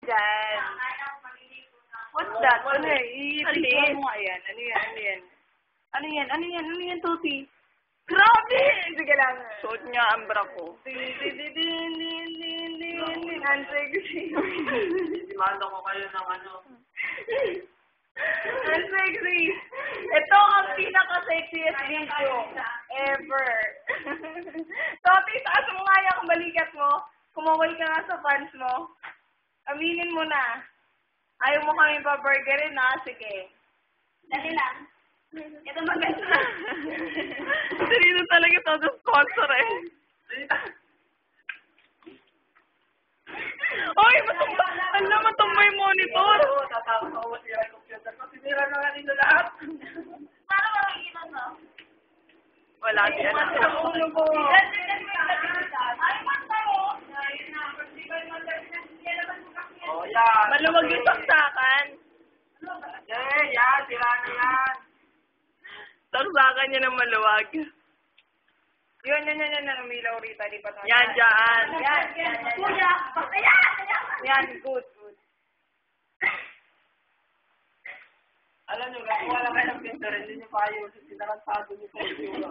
Diyan. What's that? Ano eh? I-picture mo nga yan. Ano yan? Ano yan? Ano yan? Ano yan? Ano yan, Tuti? Grabe! Sige lang. Suot niya ang bra ko. Ang sexy. Dimanda ko kayo ng ano. Ang sexy. Ito ang pinaka-sexiest video ever. Tuti, taas mo nga yung balikat mo. Kumaway ka nga sa fans mo. Aminin mo na. Ayaw mo kami pa-burgerin na? Sige. Dali lang. Ito maganda. Serino talaga ito sponsor eh. Oy, matumba. Alam, matumba yung monitor. Oo, tatapos ako masira yung computer ko. Sinira na nga nila lahat. Paano makikita to? Wala siya na. Ang ulo ko. Ay, panta mo. Oh, yan. Maluwag yung saksakan. Yan. Sira na yan. Saksakan niya ng maluwag. Yun. Umilaw rita. Di pa tayo. Yan, dyan. Yan. Kuya. Ayan. Yan, good. Alam nyo, kung wala kayo ng pinto rin, hindi nyo pa ayusin. Sinarantado nyo sa iyo.